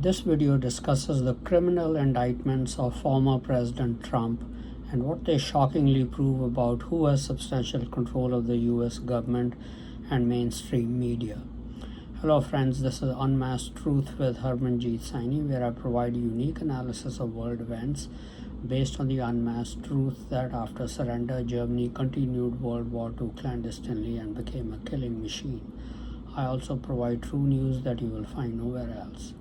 This video discusses the criminal indictments of former President Trump and what they shockingly prove about who has substantial control of the US government and mainstream media. Hello friends, this is Unmasked Truth with Harmanjit Saini, where I provide unique analysis of world events based on the unmasked truth that after surrender, Germany continued World War II clandestinely and became a killing machine. I also provide true news that you will find nowhere else.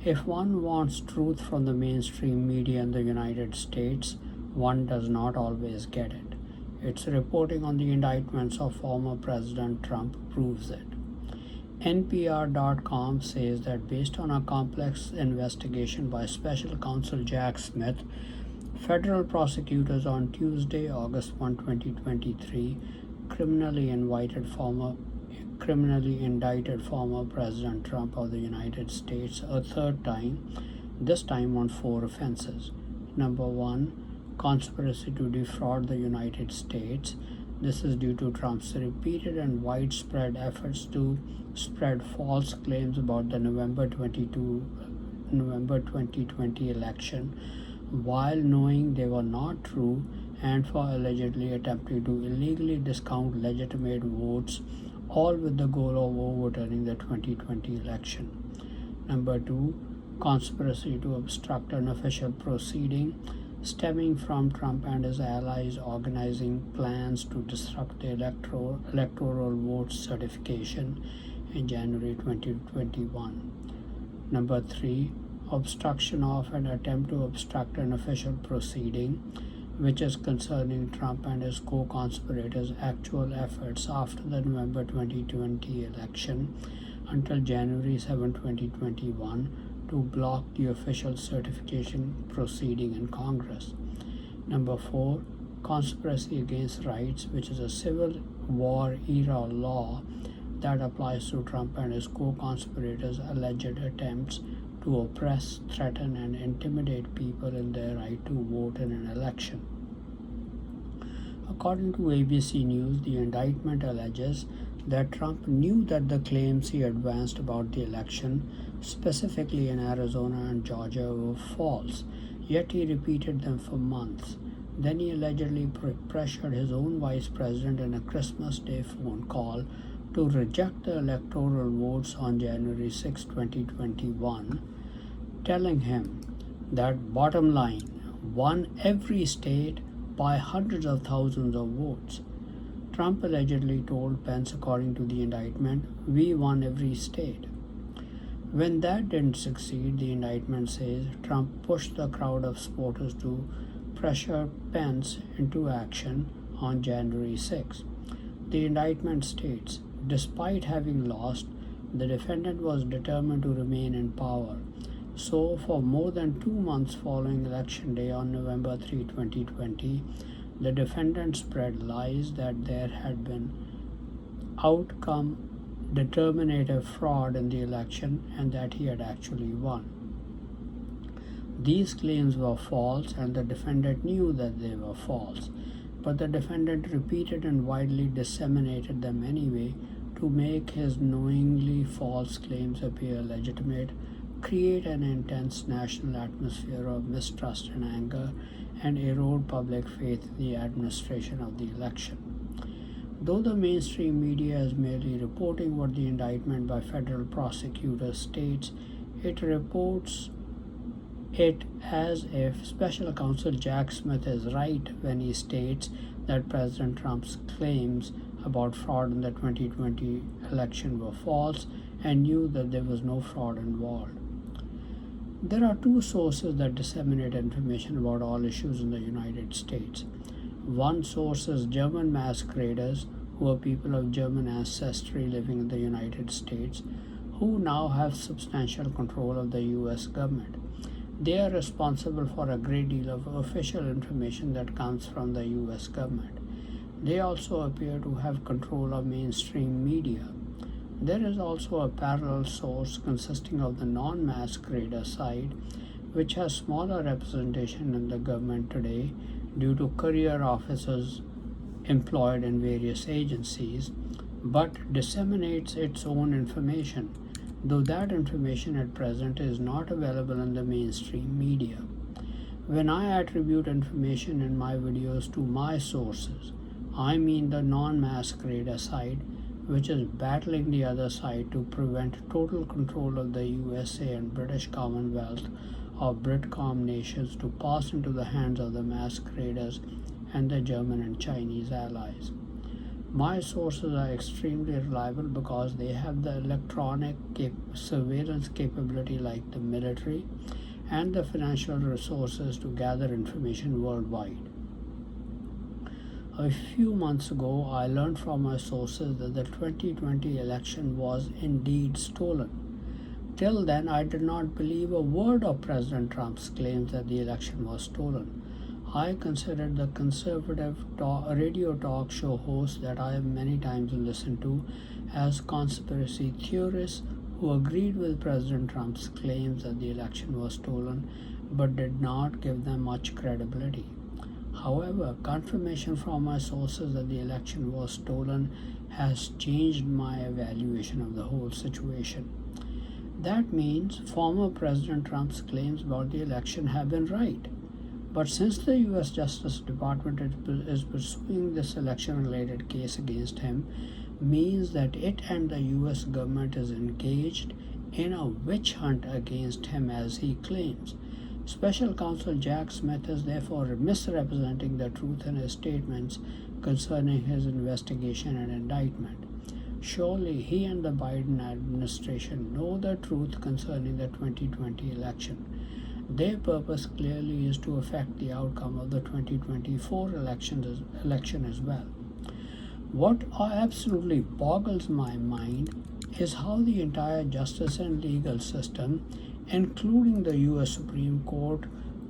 If one wants truth from the mainstream media in the United States, one does not always get it. Its reporting on the indictments of former President Trump proves it. NPR.com says that based on a complex investigation by Special Counsel Jack Smith, federal prosecutors on Tuesday, August 1, 2023, criminally indicted former President Trump of the United States a third time, this time on 4 offenses. Number 1, conspiracy to defraud the United States. This is due to Trump's repeated and widespread efforts to spread false claims about the November 2020 election while knowing they were not true, and for allegedly attempting to illegally discount legitimate votes, all with the goal of overturning the 2020 election. Number 2, conspiracy to obstruct an official proceeding stemming from Trump and his allies organizing plans to disrupt the electoral vote certification in January 2021. Number 3, obstruction of an attempt to obstruct an official proceeding, which is concerning Trump and his co-conspirators' actual efforts after the November 2020 election until January 7, 2021 to block the official certification proceeding in Congress. Number 4, conspiracy against rights, which is a Civil War era law that applies to Trump and his co-conspirators' alleged attempts to oppress, threaten, and intimidate people in their right to vote in an election. According to ABC News, the indictment alleges that Trump knew that the claims he advanced about the election, specifically in Arizona and Georgia, were false, yet he repeated them for months. Then he allegedly pressured his own vice president in a Christmas Day phone call to reject the electoral votes on January 6, 2021, telling him that, bottom line, won every state by hundreds of thousands of votes. Trump allegedly told Pence, according to the indictment, "We won every state." When that didn't succeed, the indictment says Trump pushed the crowd of supporters to pressure Pence into action on January 6. The indictment states, despite having lost, the defendant was determined to remain in power. So, for more than 2 months following Election Day on November 3, 2020, the defendant spread lies that there had been outcome determinative fraud in the election and that he had actually won. These claims were false, and the defendant knew that they were false, but the defendant repeated and widely disseminated them anyway to make his knowingly false claims appear legitimate, create an intense national atmosphere of mistrust and anger, and erode public faith in the administration of the election. Though the mainstream media is merely reporting what the indictment by federal prosecutors states, it reports it as if Special Counsel Jack Smith is right when he states that President Trump's claims about fraud in the 2020 election were false and knew that there was no fraud involved. There are 2 sources that disseminate information about all issues in the United States. One source is German masqueraders, who are people of German ancestry living in the United States, who now have substantial control of the US government. They are responsible for a great deal of official information that comes from the US government. They also appear to have control of mainstream media. There is also a parallel source consisting of the non-masquerader side, which has smaller representation in the government today due to career officers employed in various agencies, but disseminates its own information. though that information at present is not available in the mainstream media. When I attribute information in my videos to my sources, I mean the non-masquerader side, which is battling the other side to prevent total control of the USA and British Commonwealth of Britcom nations to pass into the hands of the masqueraders and the German and Chinese allies. My sources are extremely reliable because they have the electronic surveillance capability like the military and the financial resources to gather information worldwide. A few months ago, I learned from my sources that the 2020 election was indeed stolen. Till then, I did not believe a word of President Trump's claims that the election was stolen. I considered the conservative radio talk show hosts that I have many times listened to as conspiracy theorists who agreed with President Trump's claims that the election was stolen but did not give them much credibility. However, confirmation from my sources that the election was stolen has changed my evaluation of the whole situation. That means former President Trump's claims about the election have been right. But since the US Justice Department is pursuing this election-related case against him, means that it and the US government is engaged in a witch hunt against him as he claims. Special Counsel Jack Smith is therefore misrepresenting the truth in his statements concerning his investigation and indictment. Surely he and the Biden administration know the truth concerning the 2020 election. Their purpose clearly is to affect the outcome of the 2024 election as well. What absolutely boggles my mind is how the entire justice and legal system, including the US Supreme Court,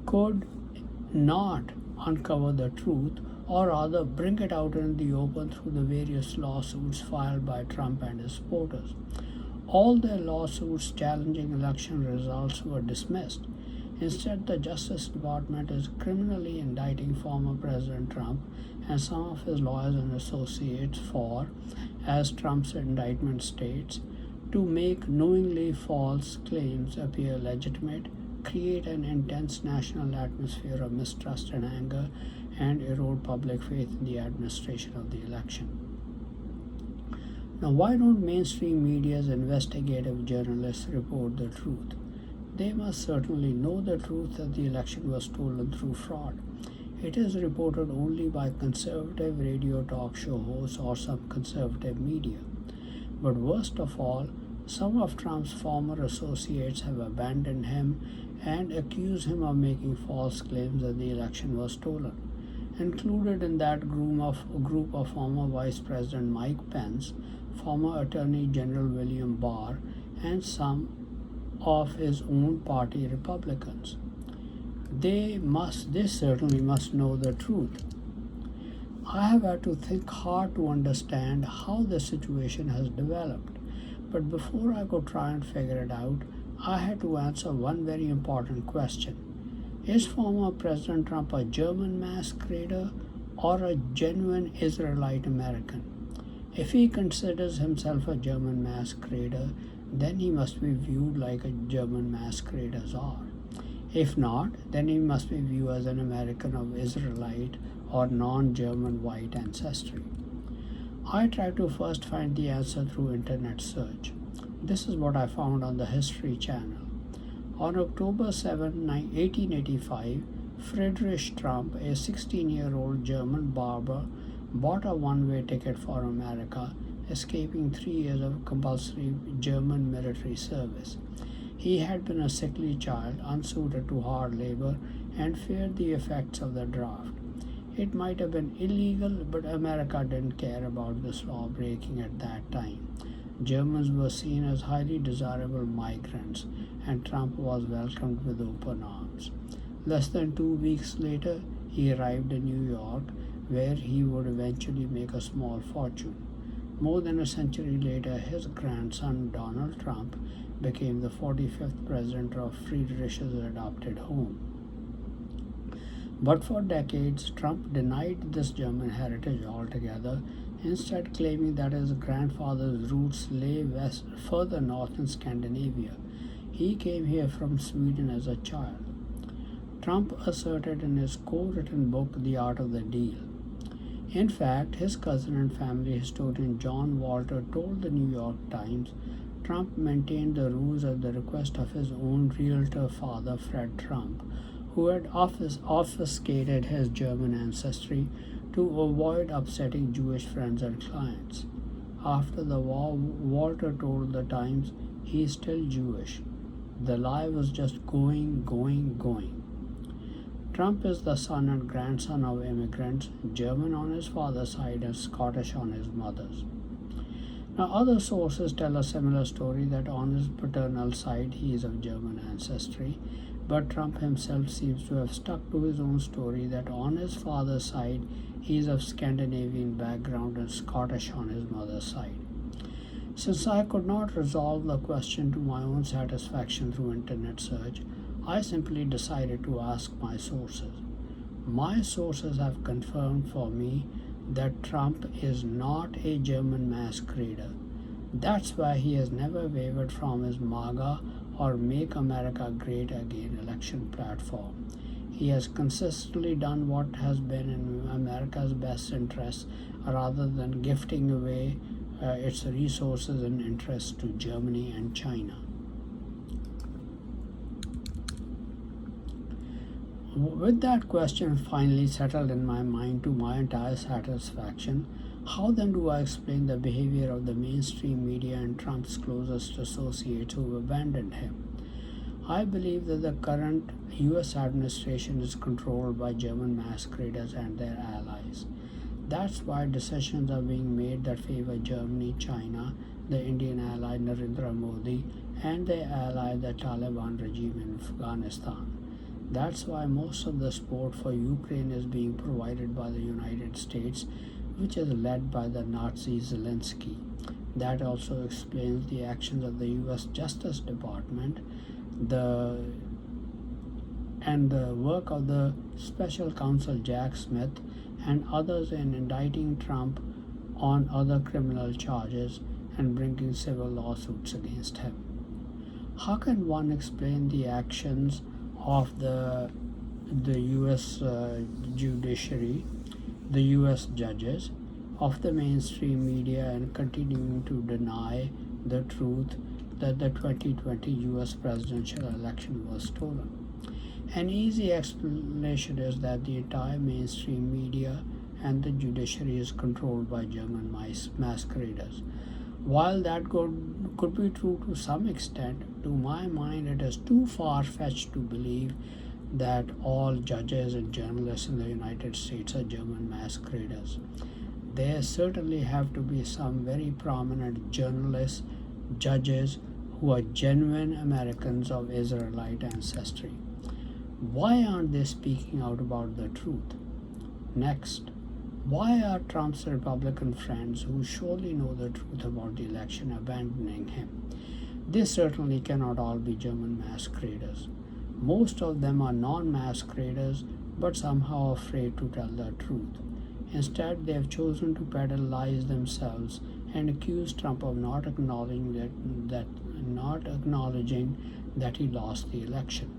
could not uncover the truth, or rather bring it out in the open through the various lawsuits filed by Trump and his supporters. All their lawsuits challenging election results were dismissed. Instead, the Justice Department is criminally indicting former President Trump and some of his lawyers and associates for, as Trump's indictment states, to make knowingly false claims appear legitimate, create an intense national atmosphere of mistrust and anger, and erode public faith in the administration of the election. Now, why don't mainstream media's investigative journalists report the truth? They must certainly know the truth that the election was stolen through fraud. It is reported only by conservative radio talk show hosts or some conservative media. But worst of all, some of Trump's former associates have abandoned him and accused him of making false claims that the election was stolen. Included in that group of former Vice President Mike Pence, former Attorney General William Barr, and some of his own party Republicans. They certainly must know the truth. I have had to think hard to understand how the situation has developed. But before I could try and figure it out, I had to answer one very important question. Is former President Trump a German masquerader or a genuine Israelite American? If he considers himself a German masquerader, then he must be viewed like a German masqueraders are. If not, then he must be viewed as an American of Israelite or non-German white ancestry. I tried to first find the answer through internet search. This is what I found on the History Channel. On October 7, 1885, Friedrich Trump, a 16-year-old German barber, bought a one-way ticket for America, escaping 3 years of compulsory German military service. He had been a sickly child, unsuited to hard labor, and feared the effects of the draft. It might have been illegal, but America didn't care about this law breaking at that time. Germans were seen as highly desirable migrants, and Trump was welcomed with open arms. Less than 2 weeks later, he arrived in New York, where he would eventually make a small fortune. More than a century later, his grandson, Donald Trump, became the 45th president of Friedrich's adopted home. But for decades, Trump denied this German heritage altogether, instead claiming that his grandfather's roots lay further north in Scandinavia. He came here from Sweden as a child. Trump asserted in his co-written book The Art of the Deal. In fact, his cousin and family historian John Walter told the New York Times Trump maintained the ruse at the request of his own realtor father, Fred Trump, who had obfuscated his German ancestry to avoid upsetting Jewish friends and clients. After the war, Walter told the Times he is still Jewish. The lie was just going. Trump is the son and grandson of immigrants, German on his father's side and Scottish on his mother's. Now, other sources tell a similar story that on his paternal side he is of German ancestry, but Trump himself seems to have stuck to his own story that on his father's side he is of Scandinavian background and Scottish on his mother's side. Since I could not resolve the question to my own satisfaction through internet search, I simply decided to ask my sources. My sources have confirmed for me that Trump is not a German masquerader. That's why he has never wavered from his MAGA or Make America Great Again election platform. He has consistently done what has been in America's best interests rather than gifting away its resources and interests to Germany and China. With that question finally settled in my mind to my entire satisfaction, how then do I explain the behavior of the mainstream media and Trump's closest associates who have abandoned him? I believe that the current US administration is controlled by German masqueraders and their allies. That's why decisions are being made that favor Germany, China, the Indian ally Narendra Modi, and their ally the Taliban regime in Afghanistan. That's why most of the support for Ukraine is being provided by the United States, which is led by the Nazi Zelensky. That also explains the actions of the US Justice Department, and the work of the special counsel Jack Smith and others in indicting Trump on other criminal charges and bringing civil lawsuits against him. How can one explain the actions of the US judiciary, the US judges, of the mainstream media and continuing to deny the truth that the 2020 US presidential election was stolen? An easy explanation is that the entire mainstream media and the judiciary is controlled by German masqueraders. While that could be true to some extent, to my mind it is too far-fetched to believe that all judges and journalists in the United States are German masqueraders. There certainly have to be some very prominent journalists, judges who are genuine Americans of Israelite ancestry. Why aren't they speaking out about the truth? Next, why are Trump's Republican friends, who surely know the truth about the election, abandoning him? They certainly cannot all be German masqueraders. Most of them are non-masqueraders, but somehow afraid to tell the truth. Instead, they have chosen to peddle lies themselves and accuse Trump of not acknowledging that he lost the election.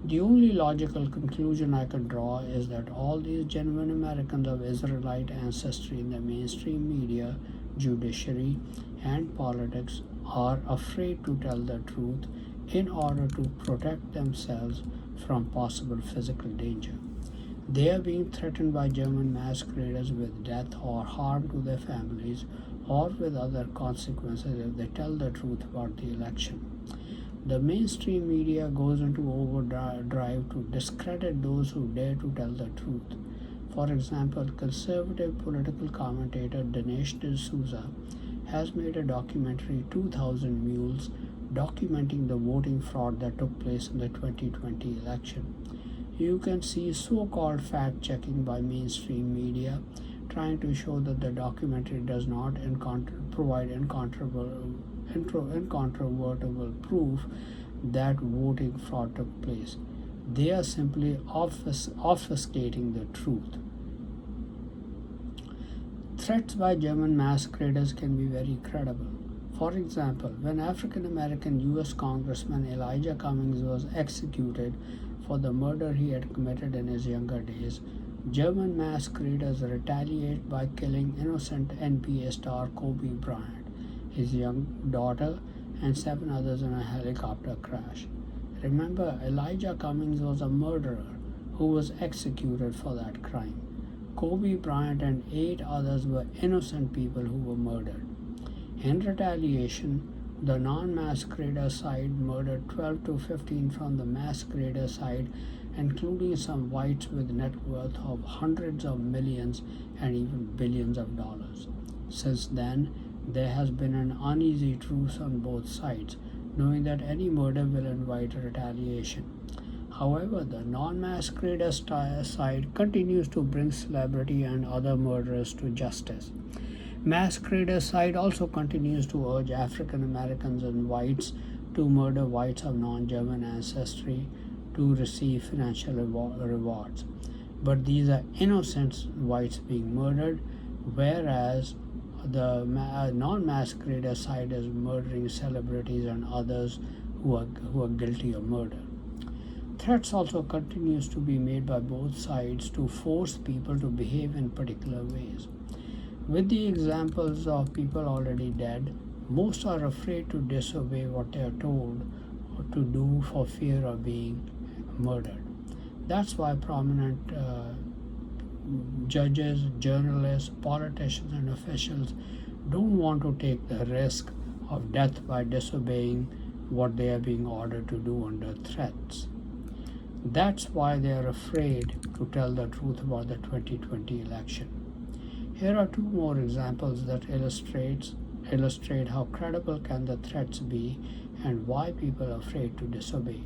The only logical conclusion I can draw is that all these genuine Americans of Israelite ancestry in the mainstream media, judiciary, and politics are afraid to tell the truth in order to protect themselves from possible physical danger. They are being threatened by German masqueraders with death or harm to their families or with other consequences if they tell the truth about the election. The mainstream media goes into overdrive to discredit those who dare to tell the truth. For example, conservative political commentator Dinesh D'Souza has made a documentary, 2000 Mules, documenting the voting fraud that took place in the 2020 election. You can see so-called fact-checking by mainstream media trying to show that the documentary does not provide incontrovertible proof that voting fraud took place. They are simply obfuscating the truth. Threats by German masqueraders can be very credible. For example, when African American US Congressman Elijah Cummings was executed for the murder he had committed in his younger days, German masqueraders retaliate by killing innocent NBA star Kobe Bryant, his young daughter, and 7 others in a helicopter crash. Remember, Elijah Cummings was a murderer who was executed for that crime. Kobe Bryant and 8 others were innocent people who were murdered. In retaliation, the non-masquerader side murdered 12 to 15 from the masquerader side, including some whites with net worth of hundreds of millions and even billions of dollars. Since then, there has been an uneasy truce on both sides, knowing that any murder will invite retaliation. However, the non-masquerader side continues to bring celebrity and other murderers to justice. Masquerader side also continues to urge African Americans and whites to murder whites of non-German ancestry to receive financial rewards. But these are innocent whites being murdered, whereas the non-masquerader side is murdering celebrities and others who are guilty of murder. Threats also continues to be made by both sides to force people to behave in particular ways. With the examples of people already dead, most are afraid to disobey what they are told or to do for fear of being murdered. That's why prominent judges, journalists, politicians, and officials don't want to take the risk of death by disobeying what they are being ordered to do under threats. That's why they are afraid to tell the truth about the 2020 election. Here are 2 more examples that illustrate how credible can the threats be and why people are afraid to disobey.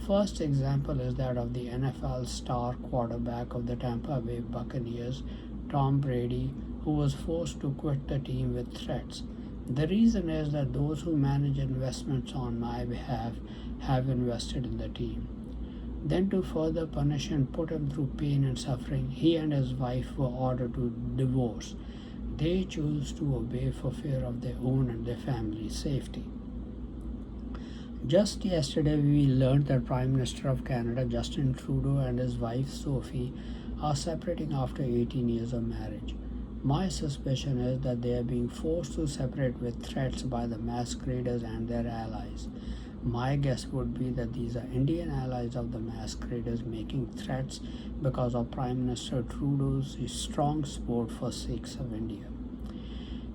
First example is that of the NFL star quarterback of the Tampa Bay Buccaneers, Tom Brady, who was forced to quit the team with threats. The reason is that those who manage investments on my behalf have invested in the team. Then, to further punish and put him through pain and suffering, he and his wife were ordered to divorce. They chose to obey for fear of their own and their family's safety. Just yesterday, we learned that Prime Minister of Canada, Justin Trudeau, and his wife, Sophie, are separating after 18 years of marriage. My suspicion is that they are being forced to separate with threats by the masqueraders and their allies. My guess would be that these are Indian allies of the masqueraders making threats because of Prime Minister Trudeau's strong support for Sikhs of India.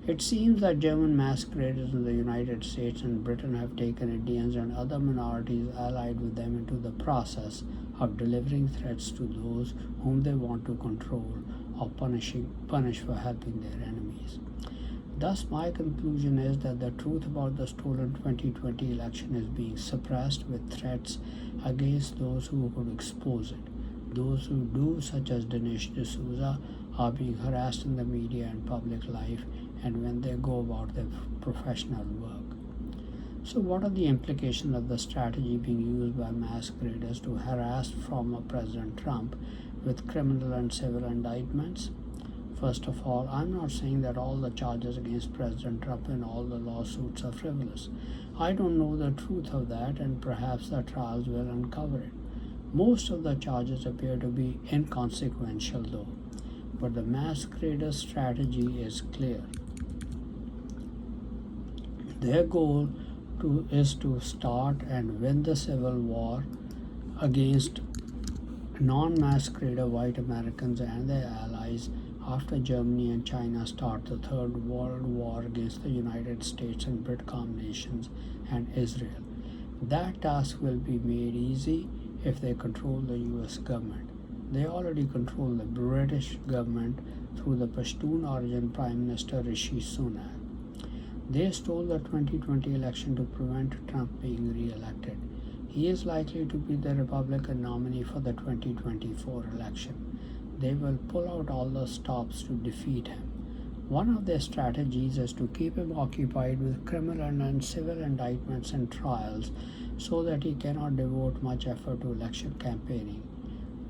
It seems that German masqueraders in the United States and Britain have taken Indians and other minorities allied with them into the process of delivering threats to those whom they want to control or punish for helping their enemies. Thus, my conclusion is that the truth about the stolen 2020 election is being suppressed with threats against those who could expose it. Those who do, such as Dinesh D'Souza, are being harassed in the media and public life and when they go about their professional work. So, what are the implications of the strategy being used by masqueraders to harass former President Trump with criminal and civil indictments? First of all, I'm not saying that all the charges against President Trump and all the lawsuits are frivolous. I don't know the truth of that, and perhaps the trials will uncover it. Most of the charges appear to be inconsequential, though. But the masquerader strategy is clear. Their goal is to start and win the civil war against non-masquerader white Americans and their allies after Germany and China start the Third World War against the United States and BRICS nations and Israel. That task will be made easy if they control the US government. They already control the British government through the Pashtun origin Prime Minister Rishi Sunak. They stole the 2020 election to prevent Trump being re-elected. He is likely to be the Republican nominee for the 2024 election. They will pull out all the stops to defeat him. One of their strategies is to keep him occupied with criminal and civil indictments and trials so that he cannot devote much effort to election campaigning.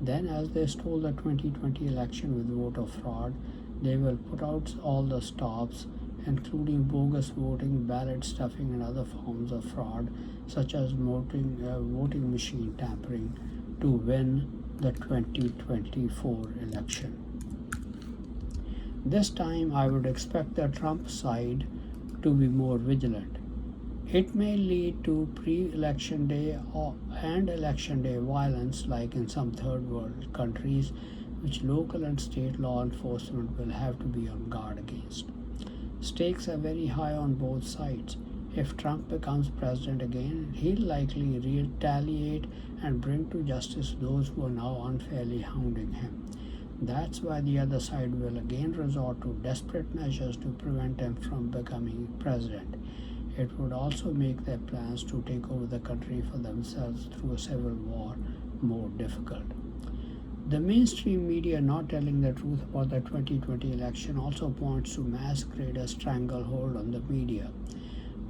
Then, as they stole the 2020 election with voter fraud, They will put out all the stops, including bogus voting, ballot stuffing, and other forms of fraud, such as voting machine tampering, to win the 2024 election. This time, I would expect the Trump side to be more vigilant. It may lead to pre-election day and election day violence like in some third world countries, which local and state law enforcement will have to be on guard against. Stakes are very high on both sides. If Trump becomes president again, he'll likely retaliate and bring to justice those who are now unfairly hounding him. That's why the other side will again resort to desperate measures to prevent him from becoming president. It would also make their plans to take over the country for themselves through a civil war more difficult. The mainstream media not telling the truth about the 2020 election also points to mass greater stranglehold on the media.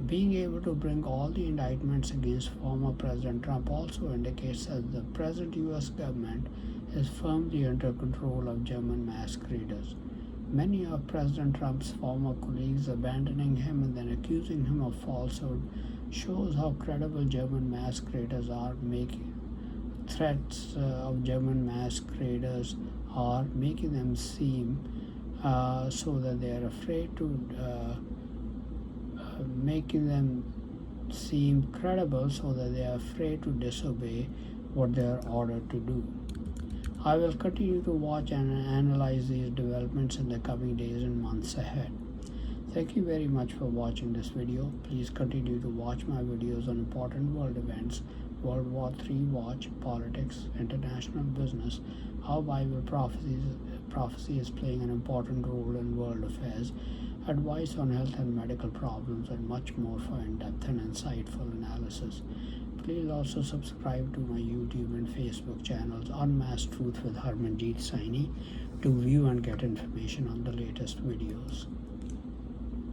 Being able to bring all the indictments against former President Trump also indicates that the present US government is firmly under control of German masqueraders. Many of President Trump's former colleagues abandoning him and then accusing him of falsehood shows how credible German masqueraders are. Making threats of German masqueraders are making them seem so that they are afraid to making them seem credible so that they are afraid to disobey what they are ordered to do. I will continue to watch and analyze these developments in the coming days and months ahead. Thank you very much for watching this video. Please continue to watch my videos on important world events, World War III watch, politics, international business, how Bible prophecy is playing an important role in world affairs, advice on health and medical problems, and much more for in-depth and insightful analysis. Please also subscribe to my YouTube and Facebook channels Unmasked Truth with Harmanjit Saini to view and get information on the latest videos.